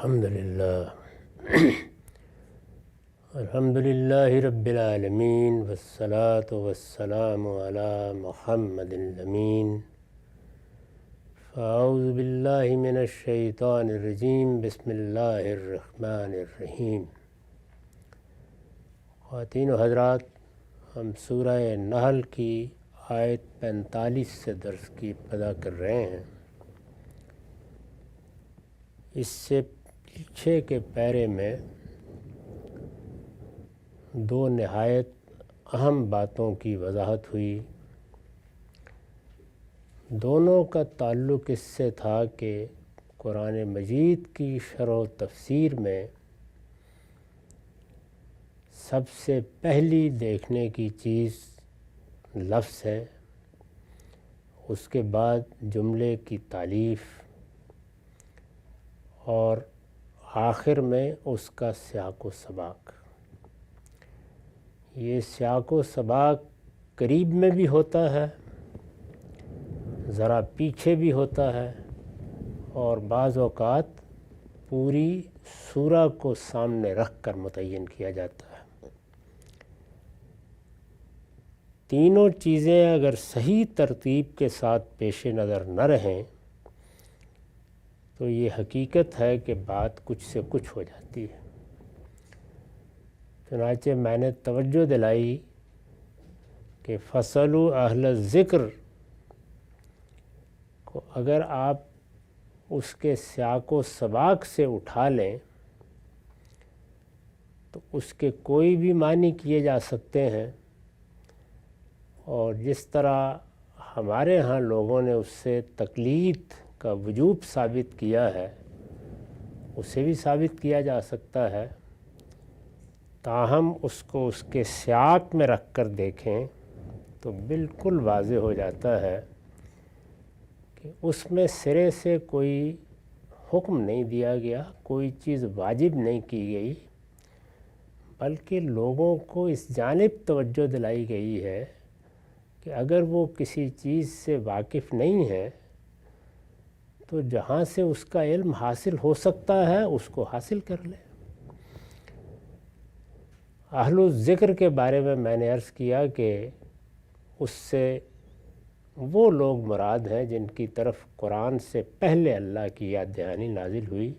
الحمدللہ رب العالمین والصلاة والسلام علی محمد الامین فاعوذ باللہ من الشیطان الرجیم بسم اللہ الرحمن الرحیم۔ خواتین و حضرات، ہم سورہ نحل کی آیت 45 سے درس کی ابتدا کر رہے ہیں۔ اس سے پیچھے کے پیرے میں دو نہایت اہم باتوں کی وضاحت ہوئی۔ دونوں کا تعلق اس سے تھا کہ قرآن مجید کی شرح و تفسیر میں سب سے پہلی دیکھنے کی چیز لفظ ہے، اس کے بعد جملے کی تعلیف اور آخر میں اس کا سیاق و سباق۔ یہ سیاق و سباق قریب میں بھی ہوتا ہے، ذرا پیچھے بھی ہوتا ہے، اور بعض اوقات پوری سورہ کو سامنے رکھ کر متعین کیا جاتا ہے۔ تینوں چیزیں اگر صحیح ترتیب کے ساتھ پیش نظر نہ رہیں تو یہ حقیقت ہے کہ بات کچھ سے کچھ ہو جاتی ہے۔ چنانچہ میں نے توجہ دلائی کہ فَاسْأَلُوا أَهْلَ الذِّكْرِ کو اگر آپ اس کے سیاق و سباق سے اٹھا لیں تو اس کے کوئی بھی معنی کیے جا سکتے ہیں، اور جس طرح ہمارے ہاں لوگوں نے اس سے تقلید کا وجوب ثابت کیا ہے، اسے بھی ثابت کیا جا سکتا ہے۔ تاہم اس کو اس کے سیاق میں رکھ کر دیکھیں تو بالکل واضح ہو جاتا ہے کہ اس میں سرے سے کوئی حکم نہیں دیا گیا، کوئی چیز واجب نہیں کی گئی، بلکہ لوگوں کو اس جانب توجہ دلائی گئی ہے کہ اگر وہ کسی چیز سے واقف نہیں ہے تو جہاں سے اس کا علم حاصل ہو سکتا ہے اس کو حاصل کر لے۔ اہل الذکر کے بارے میں نے عرض کیا کہ اس سے وہ لوگ مراد ہیں جن کی طرف قرآن سے پہلے اللہ کی یاد دہانی نازل ہوئی۔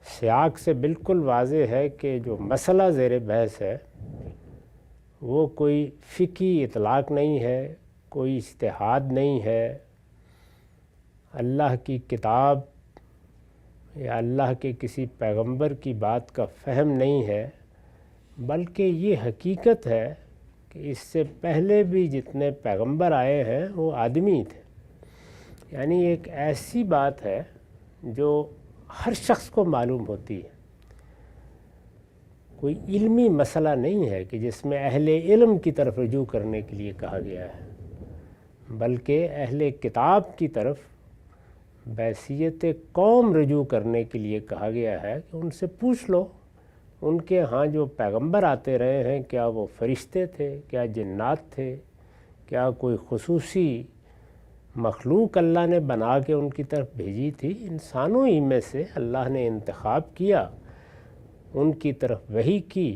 سیاق سے بالکل واضح ہے کہ جو مسئلہ زیر بحث ہے وہ کوئی فقہی اطلاق نہیں ہے، کوئی اجتہاد نہیں ہے، اللہ کی کتاب یا اللہ کے کسی پیغمبر کی بات کا فہم نہیں ہے، بلکہ یہ حقیقت ہے کہ اس سے پہلے بھی جتنے پیغمبر آئے ہیں وہ آدمی تھے۔ یعنی ایک ایسی بات ہے جو ہر شخص کو معلوم ہوتی ہے، کوئی علمی مسئلہ نہیں ہے کہ جس میں اہل علم کی طرف رجوع کرنے کے لیے کہا گیا ہے، بلکہ اہل کتاب کی طرف بحیثیت قوم رجوع کرنے کے لیے کہا گیا ہے کہ ان سے پوچھ لو ان کے ہاں جو پیغمبر آتے رہے ہیں کیا وہ فرشتے تھے، کیا جنات تھے، کیا کوئی خصوصی مخلوق اللہ نے بنا کے ان کی طرف بھیجی تھی؟ انسانوں ہی میں سے اللہ نے انتخاب کیا، ان کی طرف وحی کی،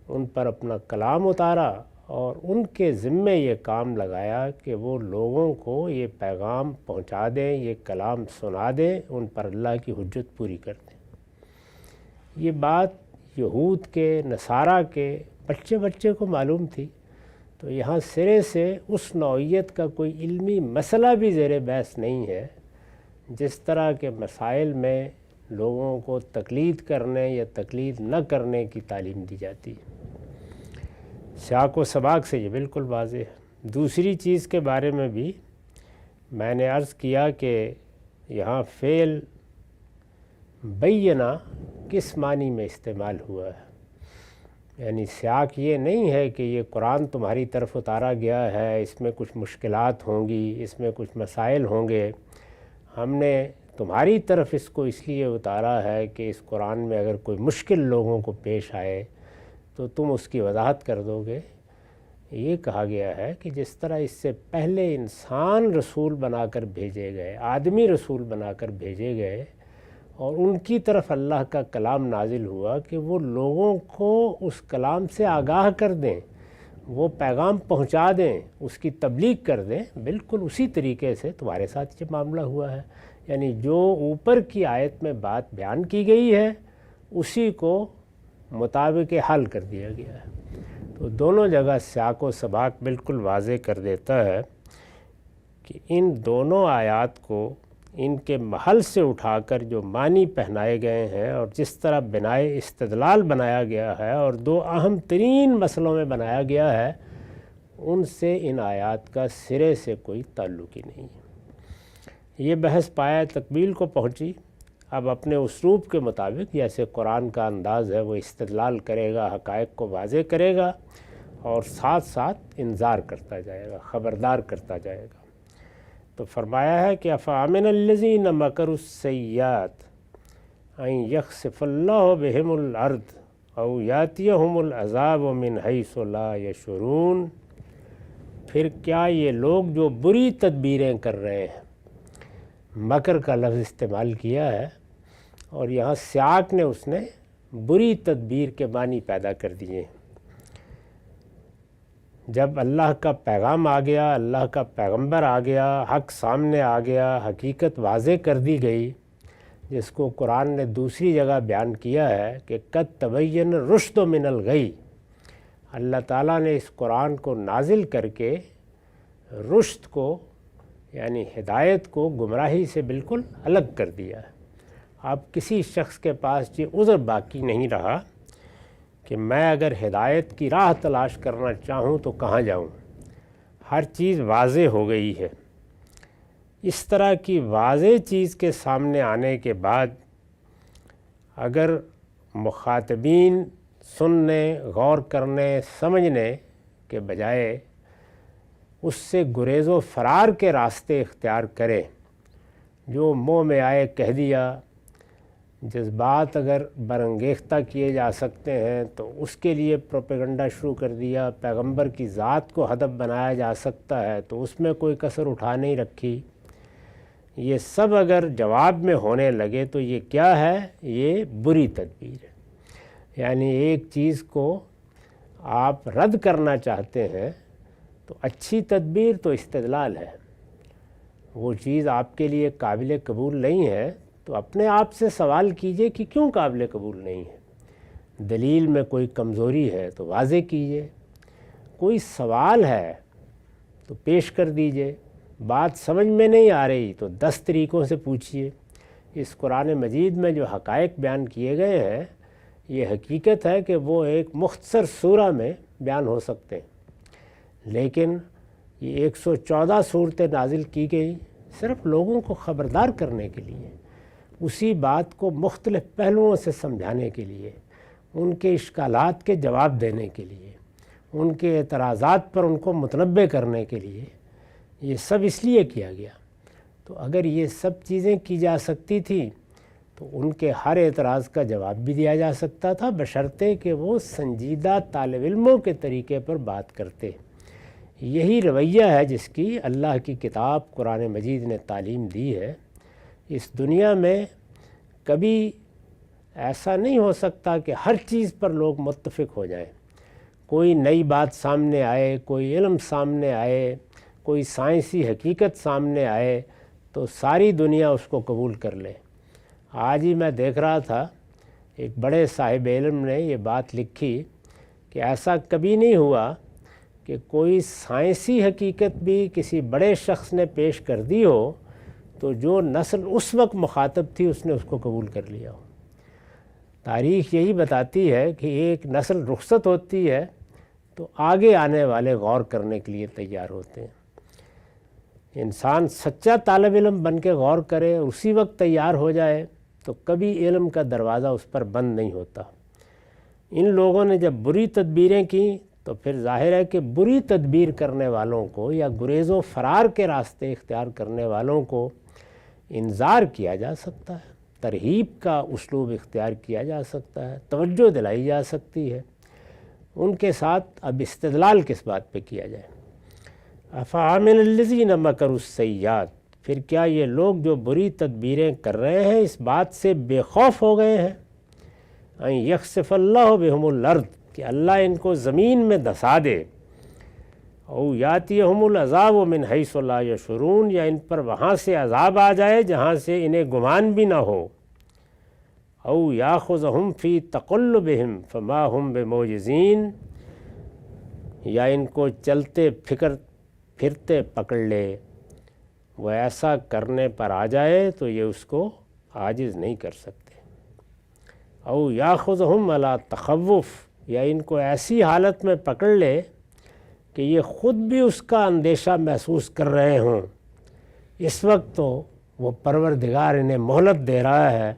ان پر اپنا کلام اتارا اور ان کے ذمے یہ کام لگایا کہ وہ لوگوں کو یہ پیغام پہنچا دیں، یہ کلام سنا دیں، ان پر اللہ کی حجت پوری کر دیں۔ یہ بات یہود کے، نصارہ کے بچے بچے کو معلوم تھی، تو یہاں سرے سے اس نوعیت کا کوئی علمی مسئلہ بھی زیر بحث نہیں ہے جس طرح کے مسائل میں لوگوں کو تقلید کرنے یا تقلید نہ کرنے کی تعلیم دی جاتی ہے۔ سیاق و سباق سے یہ بالکل واضح ہے۔ دوسری چیز کے بارے میں بھی میں نے عرض کیا کہ یہاں فعل بینہ کس معنی میں استعمال ہوا ہے، یعنی سیاق یہ نہیں ہے کہ یہ قرآن تمہاری طرف اتارا گیا ہے، اس میں کچھ مشکلات ہوں گی، اس میں کچھ مسائل ہوں گے، ہم نے تمہاری طرف اس کو اس لیے اتارا ہے کہ اس قرآن میں اگر کوئی مشکل لوگوں کو پیش آئے تو تم اس کی وضاحت کر دو گے۔ یہ کہا گیا ہے کہ جس طرح اس سے پہلے انسان رسول بنا کر بھیجے گئے، آدمی رسول بنا کر بھیجے گئے، اور ان کی طرف اللہ کا کلام نازل ہوا کہ وہ لوگوں کو اس کلام سے آگاہ کر دیں، وہ پیغام پہنچا دیں، اس کی تبلیغ کر دیں۔ بالکل اسی طریقے سے تمہارے ساتھ یہ معاملہ ہوا ہے، یعنی جو اوپر کی آیت میں بات بیان کی گئی ہے اسی کو مطابق حل کر دیا گیا ہے۔ تو دونوں جگہ سیاق و سباق بالکل واضح کر دیتا ہے کہ ان دونوں آیات کو ان کے محل سے اٹھا کر جو معنی پہنائے گئے ہیں اور جس طرح بنائے استدلال بنایا گیا ہے اور دو اہم ترین مسئلوں میں بنایا گیا ہے، ان سے ان آیات کا سرے سے کوئی تعلق ہی نہیں ہے۔ یہ بحث پایہ تکمیل کو پہنچی۔ اب اپنے اسلوب کے مطابق جیسے قرآن کا انداز ہے وہ استدلال کرے گا، حقائق کو واضح کرے گا اور ساتھ ساتھ انذار کرتا جائے گا، خبردار کرتا جائے گا۔ تو فرمایا ہے کہ افامن الذین مکروا السیئات ان یخسف اللہ بہم الارض او یاتیہم العذاب من حیث لا یشعرون، پھر کیا یہ لوگ جو بری تدبیریں کر رہے ہیں، مکر کا لفظ استعمال کیا ہے اور یہاں سیاق نے اس نے بری تدبیر کے معنی پیدا کر دیے۔ جب اللہ کا پیغام آ گیا، اللہ کا پیغمبر آ گیا، حق سامنے آ گیا، حقیقت واضح کر دی گئی، جس کو قرآن نے دوسری جگہ بیان کیا ہے کہ قد تبین الرشد من الغی، اللہ تعالیٰ نے اس قرآن کو نازل کر کے رشد کو یعنی ہدایت کو گمراہی سے بالکل الگ کر دیا ہے۔ اب کسی شخص کے پاس یہ عذر باقی نہیں رہا کہ میں اگر ہدایت کی راہ تلاش کرنا چاہوں تو کہاں جاؤں، ہر چیز واضح ہو گئی ہے۔ اس طرح کی واضح چیز کے سامنے آنے کے بعد اگر مخاطبین سننے، غور کرنے، سمجھنے کے بجائے اس سے گریز و فرار کے راستے اختیار کرے، جو منہ میں آئے کہہ دیا، جذبات اگر برانگیختہ کیے جا سکتے ہیں تو اس کے لیے پروپیگنڈا شروع کر دیا، پیغمبر کی ذات کو ہدف بنایا جا سکتا ہے تو اس میں کوئی کسر اٹھا نہیں رکھی، یہ سب اگر جواب میں ہونے لگے تو یہ کیا ہے؟ یہ بری تدبیر ہے۔ یعنی ایک چیز کو آپ رد کرنا چاہتے ہیں تو اچھی تدبیر تو استدلال ہے، وہ چیز آپ کے لیے قابل قبول نہیں ہے تو اپنے آپ سے سوال کیجئے کہ کیوں قابل قبول نہیں ہے، دلیل میں کوئی کمزوری ہے تو واضح کیجئے، کوئی سوال ہے تو پیش کر دیجئے، بات سمجھ میں نہیں آ رہی تو 10 طریقوں سے پوچھئے۔ اس قرآن مجید میں جو حقائق بیان کیے گئے ہیں یہ حقیقت ہے کہ وہ ایک مختصر سورہ میں بیان ہو سکتے ہیں، لیکن یہ 114 صورتیں نازل کی گئی صرف لوگوں کو خبردار کرنے کے لیے، اسی بات کو مختلف پہلوؤں سے سمجھانے کے لیے، ان کے اشکالات کے جواب دینے کے لیے، ان کے اعتراضات پر ان کو متنبع کرنے کے لیے، یہ سب اس لیے کیا گیا۔ تو اگر یہ سب چیزیں کی جا سکتی تھیں تو ان کے ہر اعتراض کا جواب بھی دیا جا سکتا تھا، بشرطے کہ وہ سنجیدہ طالب علموں کے طریقے پر بات کرتے۔ یہی رویہ ہے جس کی اللہ کی کتاب قرآن مجید نے تعلیم دی ہے۔ اس دنیا میں کبھی ایسا نہیں ہو سکتا کہ ہر چیز پر لوگ متفق ہو جائیں، کوئی نئی بات سامنے آئے، کوئی علم سامنے آئے، کوئی سائنسی حقیقت سامنے آئے تو ساری دنیا اس کو قبول کر لے۔ آج ہی میں دیکھ رہا تھا ایک بڑے صاحب علم نے یہ بات لکھی کہ ایسا کبھی نہیں ہوا کہ کوئی سائنسی حقیقت بھی کسی بڑے شخص نے پیش کر دی ہو تو جو نسل اس وقت مخاطب تھی اس نے اس کو قبول کر لیا ہو۔ تاریخ یہی بتاتی ہے کہ ایک نسل رخصت ہوتی ہے تو آگے آنے والے غور کرنے کے لیے تیار ہوتے ہیں۔ انسان سچا طالب علم بن کے غور کرے، اسی وقت تیار ہو جائے تو کبھی علم کا دروازہ اس پر بند نہیں ہوتا۔ ان لوگوں نے جب بری تدبیریں کیں تو پھر ظاہر ہے کہ بری تدبیر کرنے والوں کو یا گریز و فرار کے راستے اختیار کرنے والوں کو انذار کیا جا سکتا ہے، ترہیب کا اسلوب اختیار کیا جا سکتا ہے، توجہ دلائی جا سکتی ہے۔ ان کے ساتھ اب استدلال کس بات پہ کیا جائے؟ افامن الذین مکروا السیئات، پھر کیا یہ لوگ جو بری تدبیریں کر رہے ہیں اس بات سے بے خوف ہو گئے ہیں ان یخسف اللہ بہم الارض کہ اللہ ان کو زمین میں دھسا دے، او یاتیہم العذاب من حیث لا یشعرون یا ان پر وہاں سے عذاب آ جائے جہاں سے انہیں گمان بھی نہ ہو، او یاخذہم فی تقلبہم فما ہم بمعجزین یا ان کو چلتے پھرتے پکڑ لے، وہ ایسا کرنے پر آ جائے تو یہ اس کو عاجز نہیں کر سکتے، او یاخذہم علی تخوف یا ان کو ایسی حالت میں پکڑ لے کہ یہ خود بھی اس کا اندیشہ محسوس کر رہے ہوں، اس وقت تو وہ پروردگار انہیں مہلت دے رہا ہے،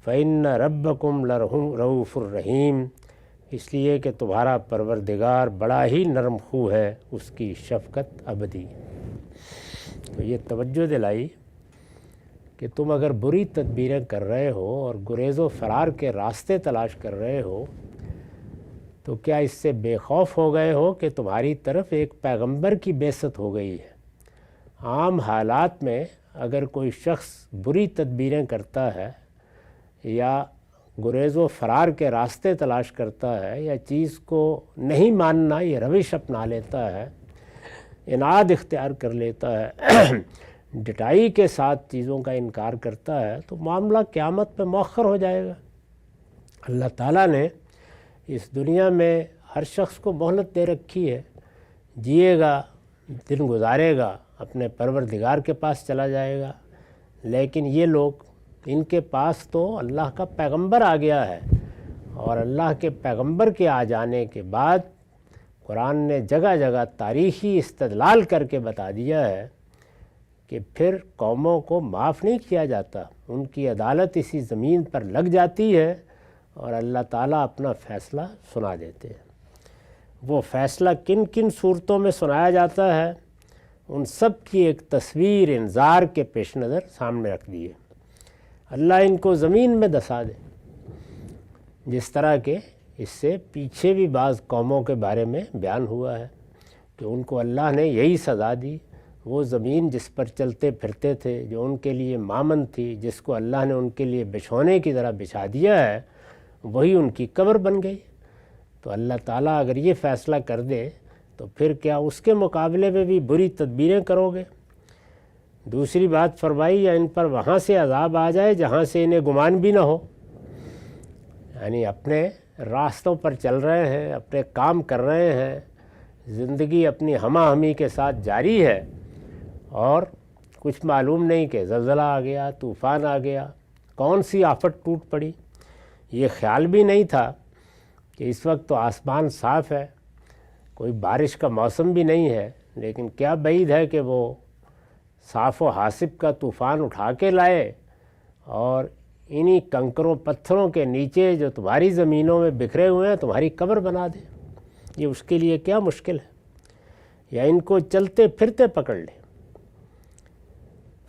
فَإِنَّ رَبَّكُمْ لَرَؤُوفٌ الرَّحِيمٌ اس لیے کہ تمہارا پروردگار بڑا ہی نرم خو ہے، اس کی شفقت ابدی۔ تو یہ توجہ دلائی کہ تم اگر بری تدبیریں کر رہے ہو اور گریز و فرار کے راستے تلاش کر رہے ہو تو کیا اس سے بے خوف ہو گئے ہو کہ تمہاری طرف ایک پیغمبر کی بعثت ہو گئی ہے۔ عام حالات میں اگر کوئی شخص بری تدبیریں کرتا ہے یا گریز و فرار کے راستے تلاش کرتا ہے یا چیز کو نہیں ماننا یہ روش اپنا لیتا ہے، اناد اختیار کر لیتا ہے، ڈٹائی کے ساتھ چیزوں کا انکار کرتا ہے تو معاملہ قیامت پہ مؤخر ہو جائے گا۔ اللہ تعالیٰ نے اس دنیا میں ہر شخص کو مہلت دے رکھی ہے، جیے گا، دن گزارے گا، اپنے پروردگار کے پاس چلا جائے گا، لیکن یہ لوگ ان کے پاس تو اللہ کا پیغمبر آ گیا ہے، اور اللہ کے پیغمبر کے آ جانے کے بعد قرآن نے جگہ جگہ تاریخی استدلال کر کے بتا دیا ہے کہ پھر قوموں کو معاف نہیں کیا جاتا، ان کی عدالت اسی زمین پر لگ جاتی ہے اور اللہ تعالیٰ اپنا فیصلہ سنا دیتے ہیں۔ وہ فیصلہ کن کن صورتوں میں سنایا جاتا ہے ان سب کی ایک تصویر انذار کے پیش نظر سامنے رکھ دی ہے۔ اللہ ان کو زمین میں دھسا دے، جس طرح کہ اس سے پیچھے بھی بعض قوموں کے بارے میں بیان ہوا ہے کہ ان کو اللہ نے یہی سزا دی، وہ زمین جس پر چلتے پھرتے تھے، جو ان کے لیے مامن تھی، جس کو اللہ نے ان کے لیے بچھونے کی طرح بچھا دیا ہے، وہی ان کی قبر بن گئی۔ تو اللہ تعالیٰ اگر یہ فیصلہ کر دے تو پھر کیا اس کے مقابلے میں بھی بری تدبیریں کرو گے؟ دوسری بات فرمائی یا ان پر وہاں سے عذاب آ جائے جہاں سے انہیں گمان بھی نہ ہو، یعنی اپنے راستوں پر چل رہے ہیں، اپنے کام کر رہے ہیں، زندگی اپنی ہمہ ہمی کے ساتھ جاری ہے اور کچھ معلوم نہیں کہ زلزلہ آ گیا، طوفان آ گیا، کون سی آفت ٹوٹ پڑی۔ یہ خیال بھی نہیں تھا کہ اس وقت تو آسمان صاف ہے، کوئی بارش کا موسم بھی نہیں ہے، لیکن کیا بعید ہے کہ وہ صاف و حاسب کا طوفان اٹھا کے لائے اور انہی کنکروں پتھروں کے نیچے جو تمہاری زمینوں میں بکھرے ہوئے ہیں تمہاری قبر بنا دے۔ یہ اس کے لیے کیا مشکل ہے؟ یا ان کو چلتے پھرتے پکڑ لے۔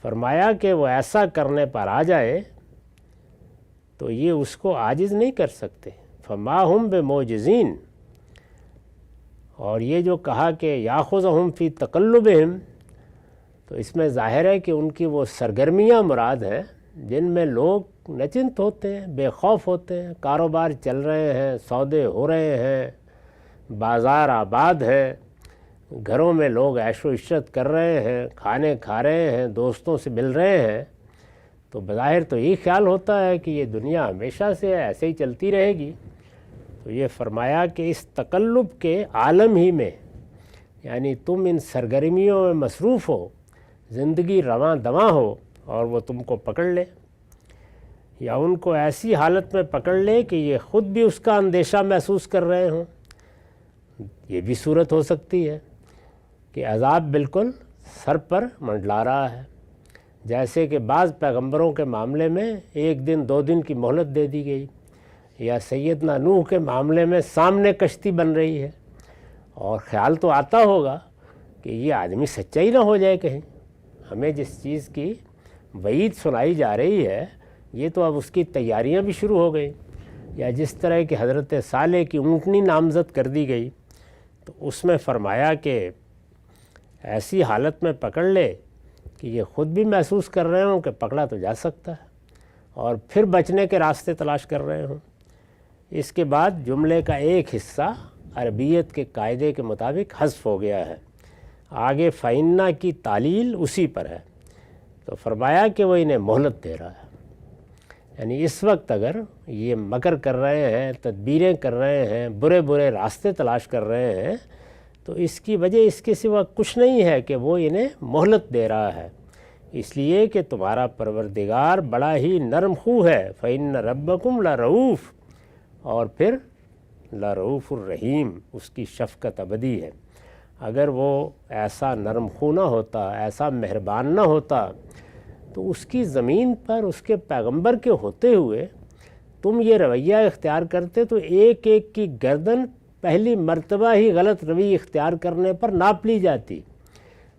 فرمایا کہ وہ ایسا کرنے پر آ جائے تو یہ اس کو عاجز نہیں کر سکتے، فما ہم بمعجزین۔ اور یہ جو کہا کہ یاخذہم فی تقلبہم، تو اس میں ظاہر ہے کہ ان کی وہ سرگرمیاں مراد ہیں جن میں لوگ نچنت ہوتے ہیں، بے خوف ہوتے ہیں، کاروبار چل رہے ہیں، سودے ہو رہے ہیں، بازار آباد ہے، گھروں میں لوگ عیش و عشرت کر رہے ہیں، کھانے کھا رہے ہیں، دوستوں سے مل رہے ہیں، تو بظاہر تو یہی خیال ہوتا ہے کہ یہ دنیا ہمیشہ سے ایسے ہی چلتی رہے گی۔ تو یہ فرمایا کہ اس تقلب کے عالم ہی میں، یعنی تم ان سرگرمیوں میں مصروف ہو، زندگی رواں دواں ہو اور وہ تم کو پکڑ لے، یا ان کو ایسی حالت میں پکڑ لے کہ یہ خود بھی اس کا اندیشہ محسوس کر رہے ہوں۔ یہ بھی صورت ہو سکتی ہے کہ عذاب بالکل سر پر منڈلا رہا ہے، جیسے کہ بعض پیغمبروں کے معاملے میں 1 دن 2 دن کی مہلت دے دی گئی، یا سیدنا نوح کے معاملے میں سامنے کشتی بن رہی ہے، اور خیال تو آتا ہوگا کہ یہ آدمی سچا ہی نہ ہو جائے کہیں، ہمیں جس چیز کی وعید سنائی جا رہی ہے یہ تو اب اس کی تیاریاں بھی شروع ہو گئی، یا جس طرح کہ حضرت صالح کی اونٹنی نامزد کر دی گئی، تو اس میں فرمایا کہ ایسی حالت میں پکڑ لے کہ یہ خود بھی محسوس کر رہے ہوں کہ پکڑا تو جا سکتا ہے اور پھر بچنے کے راستے تلاش کر رہے ہوں۔ اس کے بعد جملے کا ایک حصہ عربیت کے قاعدے کے مطابق حذف ہو گیا ہے، آگے فَإِنَّ کی تعلیل اسی پر ہے، تو فرمایا کہ وہ انہیں مہلت دے رہا ہے۔ یعنی اس وقت اگر یہ مکر کر رہے ہیں، تدبیریں کر رہے ہیں، برے برے راستے تلاش کر رہے ہیں، تو اس کی وجہ اس کے سوا کچھ نہیں ہے کہ وہ انہیں مہلت دے رہا ہے، اس لیے کہ تمہارا پروردگار بڑا ہی نرم خو ہے۔ فَإِنَّ رَبَّكُمْ لَرَؤُوفٌ، اور پھر لَرَؤُوفٌ الرَّحِيمٌ، اس کی شفقت ابدی ہے۔ اگر وہ ایسا نرم خو نہ ہوتا، ایسا مہربان نہ ہوتا، تو اس کی زمین پر اس کے پیغمبر کے ہوتے ہوئے تم یہ رویہ اختیار کرتے تو ایک ایک کی گردن پہلی مرتبہ ہی غلط روی اختیار کرنے پر ناپ لی جاتی۔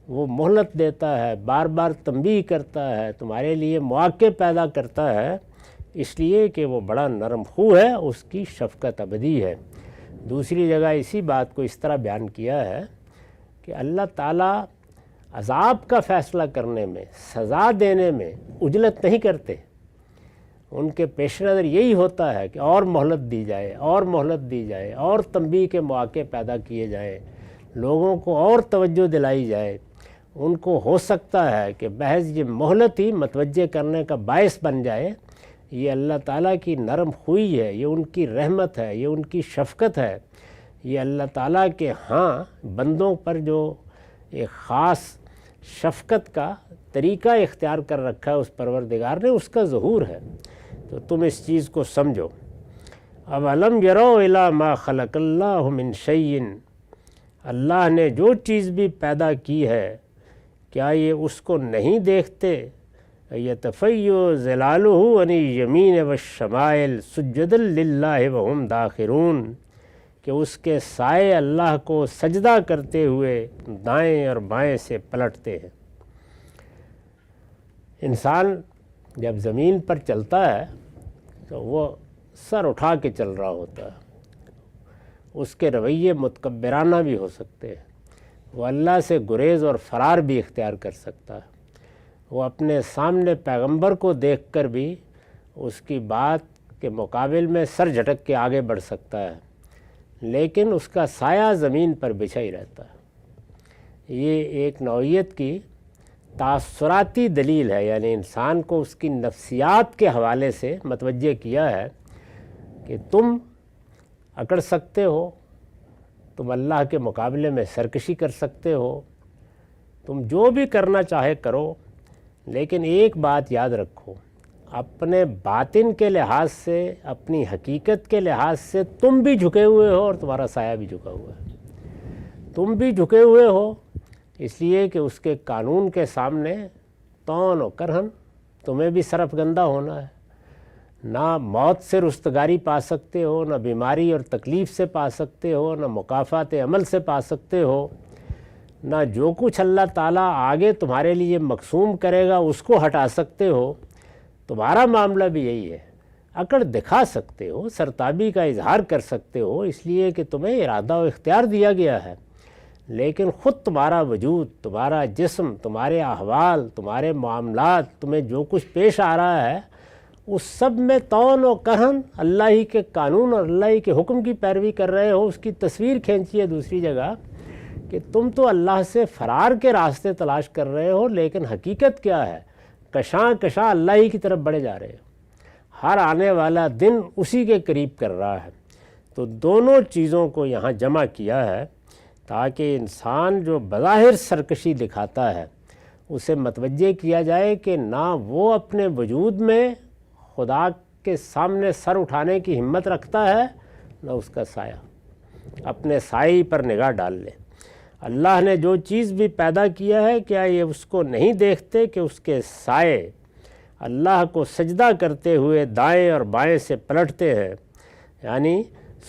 وہ مہلت دیتا ہے، بار بار تنبیہ کرتا ہے، تمہارے لیے مواقع پیدا کرتا ہے، اس لیے کہ وہ بڑا نرم خو ہے، اس کی شفقت ابدی ہے۔ دوسری جگہ اسی بات کو اس طرح بیان کیا ہے کہ اللہ تعالیٰ عذاب کا فیصلہ کرنے میں، سزا دینے میں عجلت نہیں کرتے، ان کے پیش نظر یہی ہوتا ہے کہ اور مہلت دی جائے، اور مہلت دی جائے، اور تنبیہ کے مواقع پیدا کیے جائیں، لوگوں کو اور توجہ دلائی جائے۔ ان کو ہو سکتا ہے کہ محض یہ مہلت ہی متوجہ کرنے کا باعث بن جائے۔ یہ اللہ تعالیٰ کی نرم خوئی ہے، یہ ان کی رحمت ہے، یہ ان کی شفقت ہے، یہ اللہ تعالیٰ کے ہاں بندوں پر جو ایک خاص شفقت کا طریقہ اختیار کر رکھا ہے اس پروردگار نے، اس کا ظہور ہے۔ تو تم اس چیز کو سمجھو۔ اولم یروا الی ما خلق اللہ من شیء، اللہ نے جو چیز بھی پیدا کی ہے کیا یہ اس کو نہیں دیکھتے؟ یتفیع ظلالہ عن الیمین والشمائل سجدا للہ وہم داخرون، کہ اس کے سائے اللہ کو سجدہ کرتے ہوئے دائیں اور بائیں سے پلٹتے ہیں۔ انسان جب زمین پر چلتا ہے تو وہ سر اٹھا کے چل رہا ہوتا ہے، اس کے رویے متکبرانہ بھی ہو سکتے ہیں، وہ اللہ سے گریز اور فرار بھی اختیار کر سکتا ہے، وہ اپنے سامنے پیغمبر کو دیکھ کر بھی اس کی بات کے مقابل میں سر جھٹک کے آگے بڑھ سکتا ہے، لیکن اس کا سایہ زمین پر بچھا ہی رہتا ہے۔ یہ ایک نوعیت کی تاثراتی دلیل ہے، یعنی انسان کو اس کی نفسیات کے حوالے سے متوجہ کیا ہے کہ تم اکڑ سکتے ہو، تم اللہ کے مقابلے میں سرکشی کر سکتے ہو، تم جو بھی کرنا چاہے کرو، لیکن ایک بات یاد رکھو، اپنے باطن کے لحاظ سے، اپنی حقیقت کے لحاظ سے تم بھی جھکے ہوئے ہو اور تمہارا سایہ بھی جھکا ہوا ہے۔ تم بھی جھکے ہوئے ہو اس لیے کہ اس کے قانون کے سامنے طعن و کرہن تمہیں بھی سرفگندہ ہونا ہے۔ نہ موت سے رستگاری پا سکتے ہو، نہ بیماری اور تکلیف سے پا سکتے ہو، نہ مکافات عمل سے پا سکتے ہو، نہ جو کچھ اللہ تعالیٰ آگے تمہارے لیے مقسوم کرے گا اس کو ہٹا سکتے ہو۔ تمہارا معاملہ بھی یہی ہے، اکڑ دکھا سکتے ہو، سرتابی کا اظہار کر سکتے ہو اس لیے کہ تمہیں ارادہ و اختیار دیا گیا ہے، لیکن خود تمہارا وجود، تمہارا جسم، تمہارے احوال، تمہارے معاملات، تمہیں جو کچھ پیش آ رہا ہے اس سب میں طعن و کرہن اللہ ہی کے قانون اور اللہ ہی کے حکم کی پیروی کر رہے ہو۔ اس کی تصویر کھینچی ہے دوسری جگہ کہ تم تو اللہ سے فرار کے راستے تلاش کر رہے ہو، لیکن حقیقت کیا ہے؟ کشاں کشاں اللہ ہی کی طرف بڑھے جا رہے ہو، ہر آنے والا دن اسی کے قریب کر رہا ہے۔ تو دونوں چیزوں کو یہاں جمع کیا ہے تاکہ انسان جو بظاہر سرکشی دکھاتا ہے اسے متوجہ کیا جائے کہ نہ وہ اپنے وجود میں خدا کے سامنے سر اٹھانے کی ہمت رکھتا ہے، نہ اس کا سایہ، اپنے سائے پر نگاہ ڈال لے۔ اللہ نے جو چیز بھی پیدا کیا ہے کیا یہ اس کو نہیں دیکھتے کہ اس کے سائے اللہ کو سجدہ کرتے ہوئے دائیں اور بائیں سے پلٹتے ہیں؟ یعنی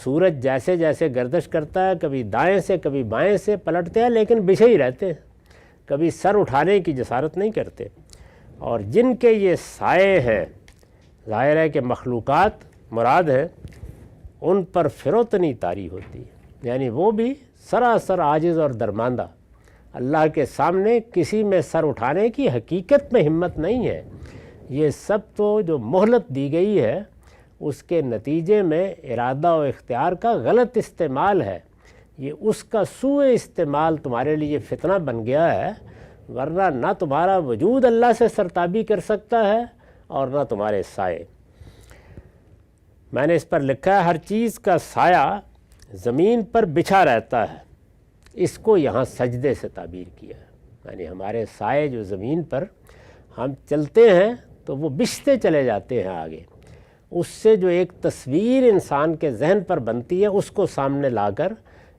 سورج جیسے جیسے گردش کرتا ہے کبھی دائیں سے کبھی بائیں سے پلٹتے ہیں، لیکن بچھے ہی رہتے ہیں، کبھی سر اٹھانے کی جسارت نہیں کرتے۔ اور جن کے یہ سائے ہیں، ظاہر ہے کہ مخلوقات مراد ہے، ان پر فروتنی طاری ہوتی ہے، یعنی وہ بھی سراسر عاجز اور درماندہ اللہ کے سامنے کسی میں سر اٹھانے کی حقیقت میں ہمت نہیں ہے۔ یہ سب تو جو مہلت دی گئی ہے اس کے نتیجے میں ارادہ و اختیار کا غلط استعمال ہے۔ یہ اس کا سوء استعمال تمہارے لیے فتنہ بن گیا ہے، ورنہ نہ تمہارا وجود اللہ سے سرتابی کر سکتا ہے اور نہ تمہارے سائے۔ میں نے اس پر لکھا ہے ہر چیز کا سایہ زمین پر بچھا رہتا ہے، اس کو یہاں سجدے سے تعبیر کیا ہے، یعنی ہمارے سائے جو زمین پر ہم چلتے ہیں تو وہ بچھتے چلے جاتے ہیں آگے، اس سے جو ایک تصویر انسان کے ذہن پر بنتی ہے اس کو سامنے لا کر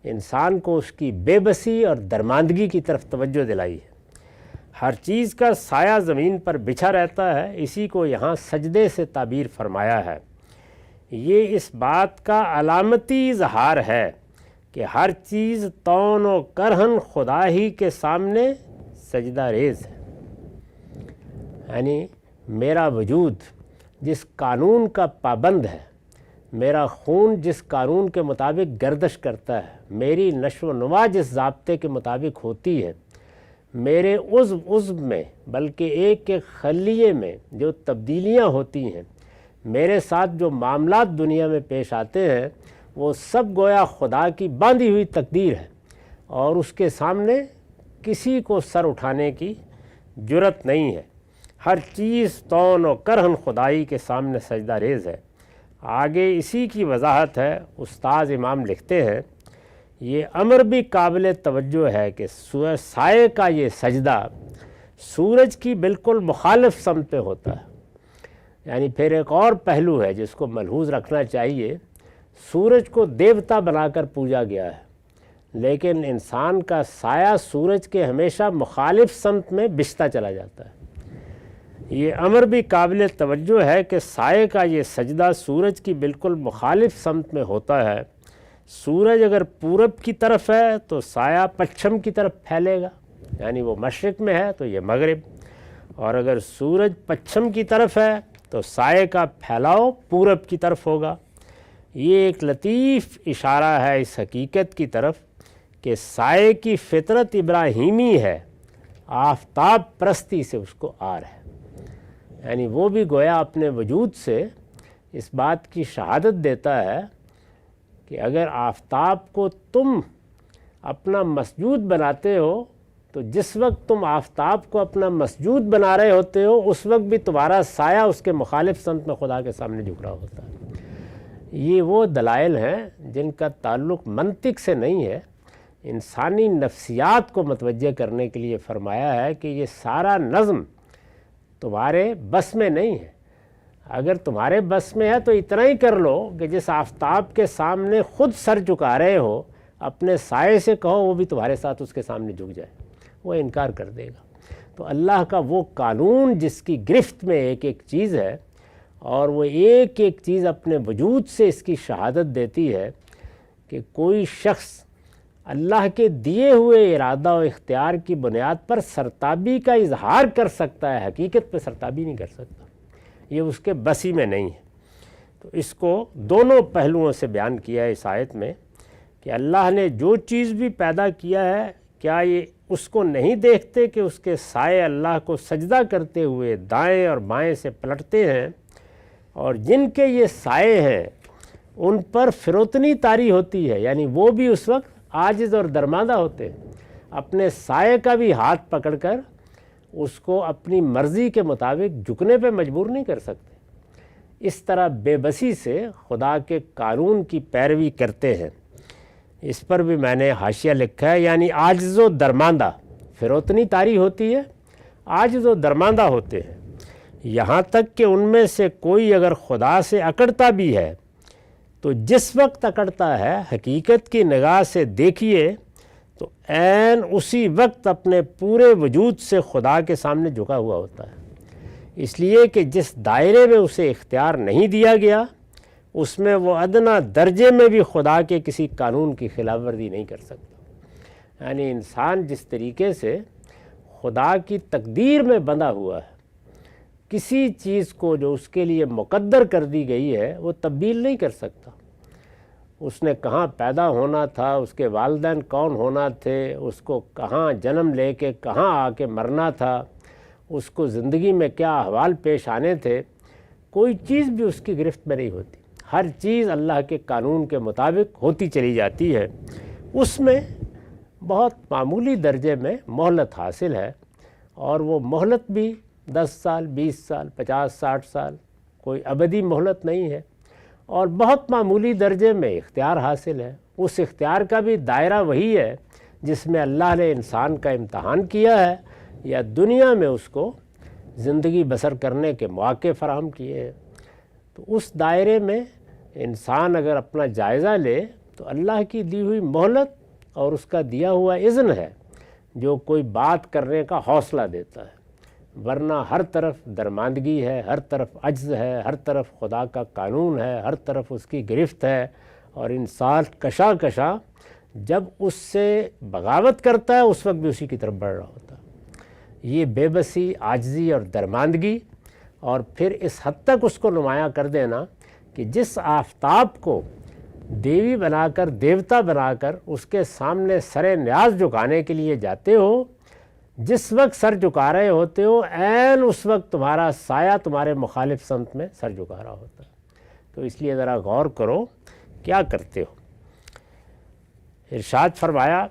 انسان کو اس کی بے بسی اور درماندگی کی طرف توجہ دلائی ہے۔ ہر چیز کا سایہ زمین پر بچھا رہتا ہے، اسی کو یہاں سجدے سے تعبیر فرمایا ہے۔ یہ اس بات کا علامتی اظہار ہے کہ ہر چیز طون و کرہن خدا ہی کے سامنے سجدہ ریز ہے، یعنی میرا وجود جس قانون کا پابند ہے، میرا خون جس قانون کے مطابق گردش کرتا ہے، میری نشو و نما جس ضابطے کے مطابق ہوتی ہے، میرے عضو میں بلکہ ایک ایک خلیے میں جو تبدیلیاں ہوتی ہیں، میرے ساتھ جو معاملات دنیا میں پیش آتے ہیں، وہ سب گویا خدا کی باندھی ہوئی تقدیر ہے، اور اس کے سامنے کسی کو سر اٹھانے کی جرت نہیں ہے۔ ہر چیز طون و کرہن خدائی کے سامنے سجدہ ریز ہے۔ آگے اسی کی وضاحت ہے، استاذ امام لکھتے ہیں یہ امر بھی قابل توجہ ہے کہ سائے کا یہ سجدہ سورج کی بالکل مخالف سمت پہ ہوتا ہے، یعنی پھر ایک اور پہلو ہے جس کو ملحوظ رکھنا چاہیے۔ سورج کو دیوتا بنا کر پوجا گیا ہے، لیکن انسان کا سایہ سورج کے ہمیشہ مخالف سمت میں بچھتا چلا جاتا ہے۔ یہ امر بھی قابل توجہ ہے کہ سائے کا یہ سجدہ سورج کی بالکل مخالف سمت میں ہوتا ہے۔ سورج اگر پورب کی طرف ہے تو سایہ پچھم کی طرف پھیلے گا، یعنی وہ مشرق میں ہے تو یہ مغرب، اور اگر سورج پچھم کی طرف ہے تو سائے کا پھیلاؤ پورب کی طرف ہوگا۔ یہ ایک لطیف اشارہ ہے اس حقیقت کی طرف کہ سائے کی فطرت ابراہیمی ہے، آفتاب پرستی سے اس کو آر ہے، یعنی وہ بھی گویا اپنے وجود سے اس بات کی شہادت دیتا ہے کہ اگر آفتاب کو تم اپنا مسجود بناتے ہو تو جس وقت تم آفتاب کو اپنا مسجود بنا رہے ہوتے ہو اس وقت بھی تمہارا سایہ اس کے مخالف سمت میں خدا کے سامنے جھک رہا ہوتا ہے۔ یہ وہ دلائل ہیں جن کا تعلق منطق سے نہیں ہے، انسانی نفسیات کو متوجہ کرنے کے لیے فرمایا ہے کہ یہ سارا نظم تمہارے بس میں نہیں ہے۔ اگر تمہارے بس میں ہے تو اتنا ہی کر لو کہ جس آفتاب کے سامنے خود سر جھکا رہے ہو اپنے سائے سے کہو وہ بھی تمہارے ساتھ اس کے سامنے جھک جائے، وہ انکار کر دے گا۔ تو اللہ کا وہ قانون جس کی گرفت میں ایک ایک چیز ہے اور وہ ایک ایک چیز اپنے وجود سے اس کی شہادت دیتی ہے کہ کوئی شخص اللہ کے دیے ہوئے ارادہ و اختیار کی بنیاد پر سرتابی کا اظہار کر سکتا ہے، حقیقت پہ سرتابی نہیں کر سکتا، یہ اس کے بسی میں نہیں ہے۔ تو اس کو دونوں پہلوؤں سے بیان کیا ہے اس آیت میں کہ اللہ نے جو چیز بھی پیدا کیا ہے کیا یہ اس کو نہیں دیکھتے کہ اس کے سائے اللہ کو سجدہ کرتے ہوئے دائیں اور بائیں سے پلٹتے ہیں، اور جن کے یہ سائے ہیں ان پر فروتنی طاری ہوتی ہے، یعنی وہ بھی اس وقت عاجز اور درماندہ ہوتے ہیں، اپنے سائے کا بھی ہاتھ پکڑ کر اس کو اپنی مرضی کے مطابق جھکنے پہ مجبور نہیں کر سکتے۔ اس طرح بے بسی سے خدا کے قانون کی پیروی کرتے ہیں۔ اس پر بھی میں نے حاشیہ لکھا ہے، یعنی عاجز و درماندہ، فروتنی طاری ہوتی ہے، عاجز و درماندہ ہوتے ہیں، یہاں تک کہ ان میں سے کوئی اگر خدا سے اکڑتا بھی ہے تو جس وقت اکڑتا ہے حقیقت کی نگاہ سے دیکھیے تو عین اسی وقت اپنے پورے وجود سے خدا کے سامنے جھکا ہوا ہوتا ہے، اس لیے کہ جس دائرے میں اسے اختیار نہیں دیا گیا اس میں وہ ادنا درجے میں بھی خدا کے کسی قانون کی خلاف ورزی نہیں کر سکتا۔ یعنی انسان جس طریقے سے خدا کی تقدیر میں بندھا ہوا ہے، کسی چیز کو جو اس کے لیے مقدر کر دی گئی ہے وہ تبدیل نہیں کر سکتا، اس نے کہاں پیدا ہونا تھا، اس کے والدین کون ہونا تھے، اس کو کہاں جنم لے کے کہاں آ کے مرنا تھا، اس کو زندگی میں کیا احوال پیش آنے تھے، کوئی چیز بھی اس کی گرفت میں نہیں ہوتی۔ ہر چیز اللہ کے قانون کے مطابق ہوتی چلی جاتی ہے۔ اس میں بہت معمولی درجے میں مہلت حاصل ہے، اور وہ مہلت بھی 10 سال، 20 سال، 50، 60 سال، کوئی ابدی مہلت نہیں ہے، اور بہت معمولی درجے میں اختیار حاصل ہے۔ اس اختیار کا بھی دائرہ وہی ہے جس میں اللہ نے انسان کا امتحان کیا ہے یا دنیا میں اس کو زندگی بسر کرنے کے مواقع فراہم کیے ہیں۔ تو اس دائرے میں انسان اگر اپنا جائزہ لے تو اللہ کی دی ہوئی مہلت اور اس کا دیا ہوا اذن ہے جو کوئی بات کرنے کا حوصلہ دیتا ہے، ورنہ ہر طرف درماندگی ہے، ہر طرف عجز ہے، ہر طرف خدا کا قانون ہے، ہر طرف اس کی گرفت ہے، اور انسان کشا جب اس سے بغاوت کرتا ہے اس وقت بھی اسی کی طرف بڑھ رہا ہوتا ہے۔ یہ بے بسی، عاجزی اور درماندگی، اور پھر اس حد تک اس کو نمایاں کر دینا کہ جس آفتاب کو دیوی بنا کر، دیوتا بنا کر اس کے سامنے سر نیاز جھکانے کے لیے جاتے ہو، جس وقت سر جھکا رہے ہوتے ہو عین اس وقت تمہارا سایہ تمہارے مخالف سمت میں سر جھکا رہا ہوتا ہے۔ تو اس لیے ذرا غور کرو کیا کرتے ہو۔ ارشاد فرمایا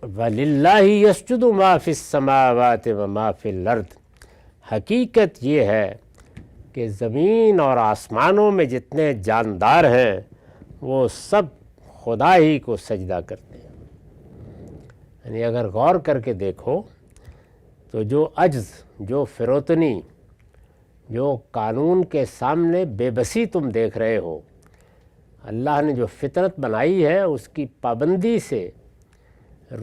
وَلِلَّهِ يَسْجُدُ مَا فِي السَّمَاوَاتِ وَمَا فِي الْأَرْضِ، حقیقت یہ ہے کہ زمین اور آسمانوں میں جتنے جاندار ہیں وہ سب خدا ہی کو سجدہ کرتے ہیں۔ یعنی اگر غور کر کے دیکھو تو جو عجز، جو فروتنی، جو قانون کے سامنے بے بسی تم دیکھ رہے ہو، اللہ نے جو فطرت بنائی ہے اس کی پابندی سے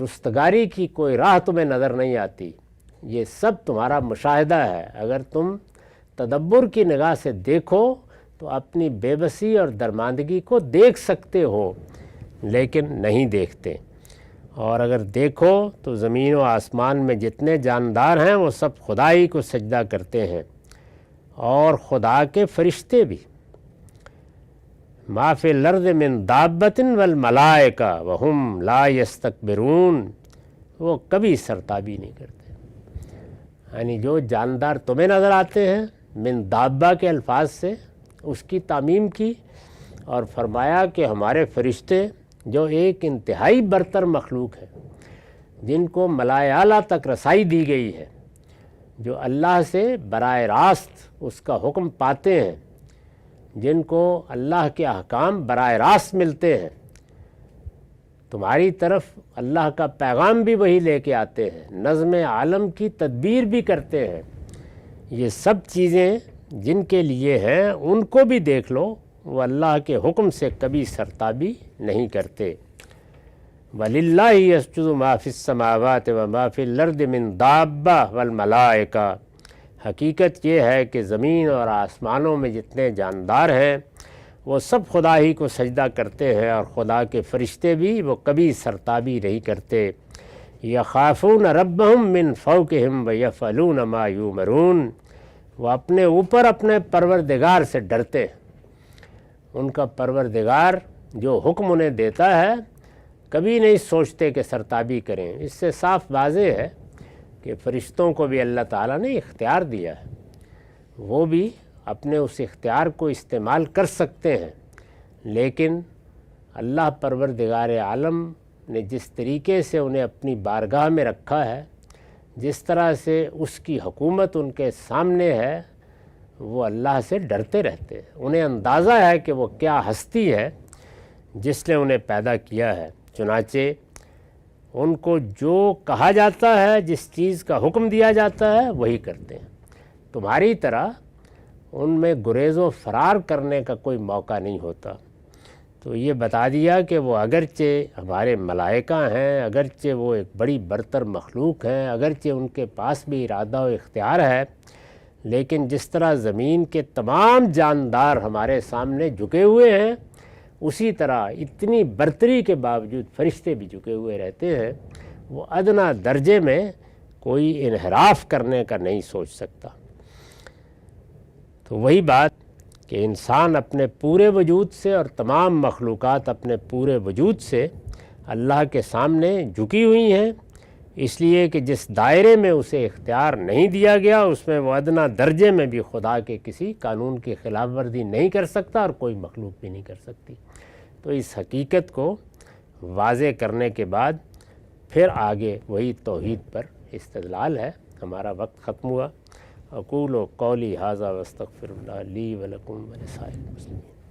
رستگاری کی کوئی راہ تمہیں نظر نہیں آتی، یہ سب تمہارا مشاہدہ ہے۔ اگر تم تدبر کی نگاہ سے دیکھو تو اپنی بے بسی اور درماندگی کو دیکھ سکتے ہو، لیکن نہیں دیکھتے۔ اور اگر دیکھو تو زمین و آسمان میں جتنے جاندار ہیں وہ سب خدا ہی کو سجدہ کرتے ہیں، اور خدا کے فرشتے بھی۔ ما فی الارض من دابۃ والملائکہ وہم لا یستکبرون، وہ کبھی سرتابی نہیں کرتے۔ یعنی جو جاندار تمہیں نظر آتے ہیں، من دابہ کے الفاظ سے اس کی تعمیم کی، اور فرمایا کہ ہمارے فرشتے جو ایک انتہائی برتر مخلوق ہے، جن کو ملائے اعلیٰ تک رسائی دی گئی ہے، جو اللہ سے براہ راست اس کا حکم پاتے ہیں، جن کو اللہ کے احکام براہ راست ملتے ہیں، تمہاری طرف اللہ کا پیغام بھی وہی لے کے آتے ہیں، نظم عالم کی تدبیر بھی کرتے ہیں، یہ سب چیزیں جن کے لیے ہیں ان کو بھی دیکھ لو، وہ اللہ کے حکم سے کبھی سرتابی نہیں کرتے۔ وَلِلَّهِ يَسْجُدُ مَا فِي السَّمَاوَاتِ وَمَا فِي الْأَرْضِ مِن دَابَّةٍ وَالْمَلَائِكَةِ، حقیقت یہ ہے کہ زمین اور آسمانوں میں جتنے جاندار ہیں وہ سب خدا ہی کو سجدہ کرتے ہیں، اور خدا کے فرشتے بھی وہ کبھی سرتابی نہیں کرتے۔ يَخَافُونَ رَبَّهُم مِّن فَوْقِهِمْ وَيَفْعَلُونَ مَا يُؤْمَرُونَ، وہ اپنے اوپر اپنے پروردگار سے ڈرتے ہیں۔ ان کا پروردگار جو حکم انہیں دیتا ہے کبھی نہیں سوچتے کہ سرتابی کریں۔ اس سے صاف واضح ہے کہ فرشتوں کو بھی اللہ تعالیٰ نے اختیار دیا ہے، وہ بھی اپنے اس اختیار کو استعمال کر سکتے ہیں، لیکن اللہ پروردگار عالم نے جس طریقے سے انہیں اپنی بارگاہ میں رکھا ہے، جس طرح سے اس کی حکومت ان کے سامنے ہے، وہ اللہ سے ڈرتے رہتے ہیں۔ انہیں اندازہ ہے کہ وہ کیا ہستی ہے جس نے انہیں پیدا کیا ہے، چنانچہ ان کو جو کہا جاتا ہے، جس چیز کا حکم دیا جاتا ہے وہی کرتے ہیں۔ تمہاری طرح ان میں گریز و فرار کرنے کا کوئی موقع نہیں ہوتا۔ تو یہ بتا دیا کہ وہ اگرچہ ہمارے ملائکہ ہیں، اگرچہ وہ ایک بڑی برتر مخلوق ہیں، اگرچہ ان کے پاس بھی ارادہ و اختیار ہے، لیکن جس طرح زمین کے تمام جاندار ہمارے سامنے جھکے ہوئے ہیں، اسی طرح اتنی برتری کے باوجود فرشتے بھی جھکے ہوئے رہتے ہیں۔ وہ ادنا درجے میں کوئی انحراف کرنے کا نہیں سوچ سکتا۔ تو وہی بات کہ انسان اپنے پورے وجود سے اور تمام مخلوقات اپنے پورے وجود سے اللہ کے سامنے جھکی ہوئی ہیں، اس لیے کہ جس دائرے میں اسے اختیار نہیں دیا گیا اس میں وہ ادنا درجے میں بھی خدا کے کسی قانون کی خلاف ورزی نہیں کر سکتا اور کوئی مخلوق بھی نہیں کر سکتی۔ تو اس حقیقت کو واضح کرنے کے بعد پھر آگے وہی توحید پر استدلال ہے۔ ہمارا وقت ختم ہوا۔ اقول قولی ھذا واستغفر اللہ لی ولکم ولسائر المسلمین۔